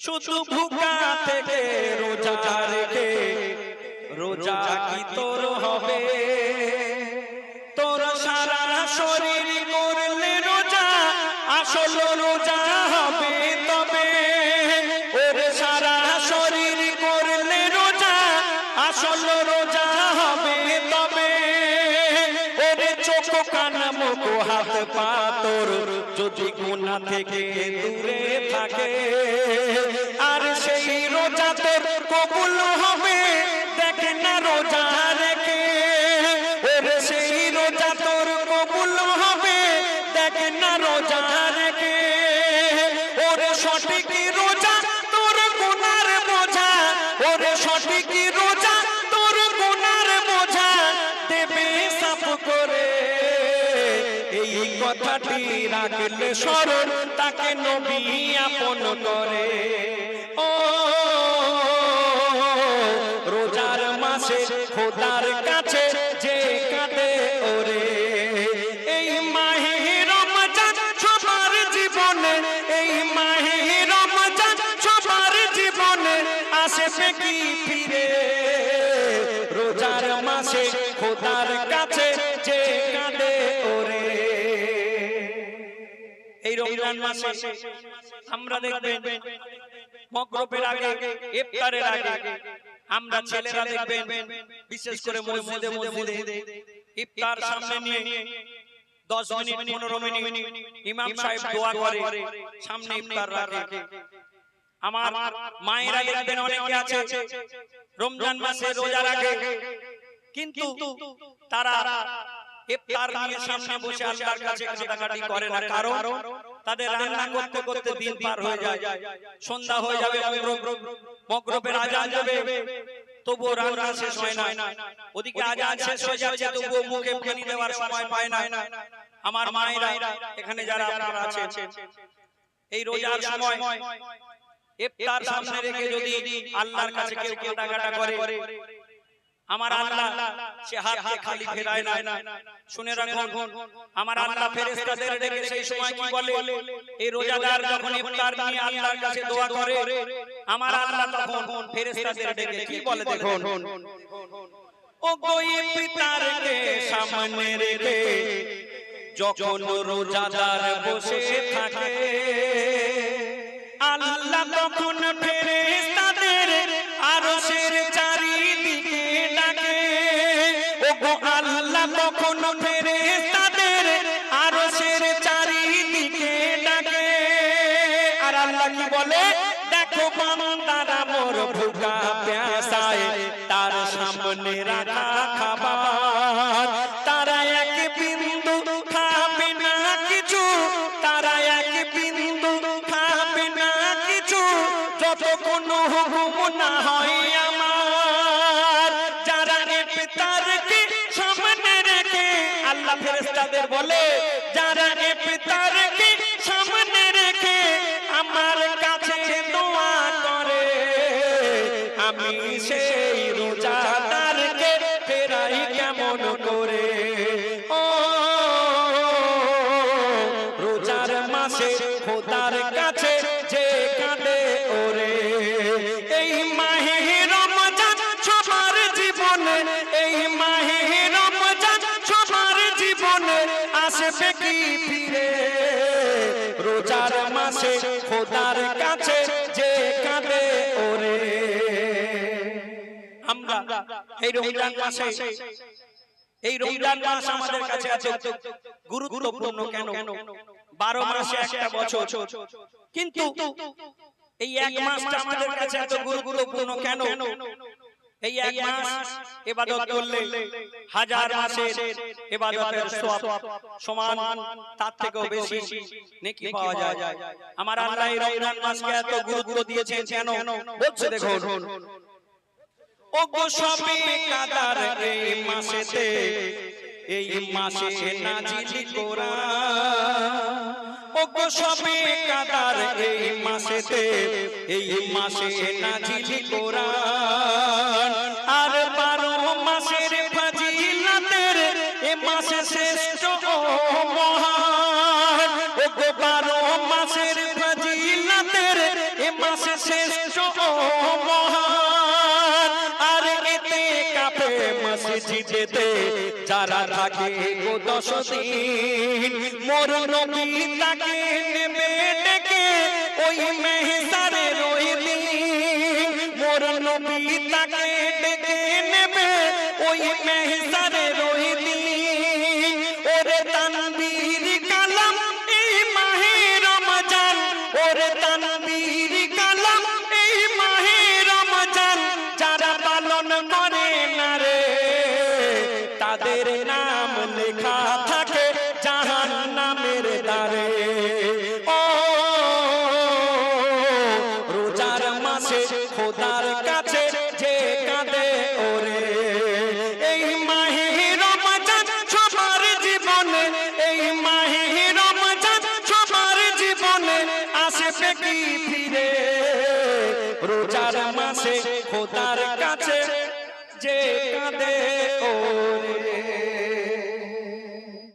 শুধু ভুকা থেকে রোজা রেখে রোজা কি তোর হবে? তোর সারা শরীর করলে রোজা আসল রোজা হবে তবে। ওর সারা শরীর করলে রোজা আসল রোজা হবে তবে। ওর চোখ কান মুখ হাত পা তোর যদি গুনাহ থেকে দূরে থাকে, আর সেই রোজা তোর কবুল হবে দেখ না রোজা রেখে। ওর সেই রোজা তোর কবুল হবে দেখ না রোজা রেখে। ওর সঠিক রোজা তোর গুনার বোঝা, ওর সঠিক রোজা তোর গুনার বোঝা দেবে সাফ করে। এই কথাটি রাখলে স্মরণ তাকে নবী আপন করে। ও রোজার মাসে খোদার কাছে যে কাঁদে ওরে, এই মাহে রমজান সবার জীবনে, এই মাহে রমজান সবার জীবনে আসে কি ফিরে। রোজার মাসে খোদার কাছে যে কাঁদে ওরে। এই রমজান মাসে আমরা দেখবেন মাগরিবের আগে ইফতারের আগে আমরা ছেলেরা দেখবেন বিশেষ করে মসজিদে মসজিদে ইফতার সামনে নিয়ে 10 মিনিট 15 মিনিট ইমাম সাহেব দোয়া করে সামনে ইফতার রাখে। আমার মায়েরা দেখবেন অনেকে আছে রমজান মাসে রোজা রাখে, কিন্তু তারা ইফতার নিয়ে সামনে বসে আল্লাহর কাছে কাটাকাটি করে না। কারণ তাদের রান্না করতে করতে দিন পার হয়ে যায়, সন্ধ্যা হয়ে যাবে, মাগরিবের আজান যাবে, তবুও রান্না শেষ হয় না। ওদিকে আজান শেষ হয়ে যাচ্ছে তবুও মুখে পানি দেওয়ার সময় পায় না। আমার মায়েরা এখানে যারা আপনারা আছেন, এই রোজার সময় ইফতার সামনে রেখে যদি আল্লাহর কাছে কেউ কাটাকাটা করে, আমার আল্লাহ সে হাতকে খালি ফেরায় না। শুনে রাখুন, আমার আল্লাহ ফেরেশতাদের ডেকে সেই সময় কি বলে? এই রোজাদার যখন ইফতার নিয়ে আল্লাহর কাছে দোয়া করে, আমার আল্লাহ তখন ফেরেশতাদের ডেকে কি বলে দেখুন, ও গো ইফতারকে সামনে রেখে যখন রোজাদার বসে থাকে, আল্লাহ তখন ফেরেশতাদের আরশের চারিদিকে ডাকে। ও গো আল্লাহ তখন ফেরেশতাদের আরশের চারিদিকে ডাকে। আর আল্লাহ কি বলে? দেখো বান্দারা মোর ভুকা প্যাসায়, তার সামনে রাখা খাবার তারা এক বিন্দু খাবে না কিছু, তারা এক বিন্দু খাবে না কিছু যতক্ষণ হুকুম না হয় আমার। যারা ইফতারকে সামনে রেখে, আল্লাহ ফেরেশতাদের বলে, যারা ইফতারকে সামনে রেখে আমার কাছে দোয়া করে, আমি সেই রোজাদারকে ফেরাই কেমন করে। ও রোজার মাসে খোদার কাছে যে কাঁদে ওরে, এই মাহে রমজান সবার জীবনে, এই মাহে রমজান সবার জীবনে আসবে কি ফিরে। রোজার মাসে খোদার কাছে যে কাঁদে ওরে। আমরা এই রমজান মাসে, এই রমজান মাস আমাদের কাছে এত গুরুত্বপূর্ণ কেন? 12 মাসে একটা বছর, কিন্তু এই এক মাসটা আমাদের কাছে এত গুরুত্বপূর্ণ কেন? এই এক মাস ইবাদত করলে হাজার মাসের ইবাদতের সওয়াব সমান, তার থেকেও বেশি নেকি পাওয়া যায়। আমার আল্লাহ এই রমজান মাসকে এত গুরুত্ব দিয়েছেন কেন? বলছে দেখুন, ও গো সবে কাদার এই মাসেতে, এই মাসে নাজিল কোরআন। ও গো সবে কাদার এই মাসেতে, এই মাসে নাজিল কোরআন। আর 12 মাসের ফজিলতের এ মাসে শ্রেষ্ঠ ও মহান। ও গো 12 মাসের ফজিলতের এ মাসে শ্রেষ্ঠ ও মহান আর এতে কাফে মসজিদেতে যারা থাকে গো 10 দিন মোর নবী তাকে নেবে ডেকে ওই মেহসারের ওই দিন মোর নবী তাকে ডেকে নেবে ওই মেহসারের ওই দিন ওরে তানবীর কালাম এই মাহে রমজান ওরে তানবীর কালাম এই মাহে রমজান যারা পালন করে না রে তাদের নাম লেখা থাকে জাহান্নামের দ্বারে ও রোজার মাসে খোদার কাছে যে কাঁদে ওরে এই মাহে রমজান সবার জীবনে এই মাহে রমজান সবার জীবনে আসবে কি ফিরে রোজার মাসে খোদার কাছে যে কাঁদে ও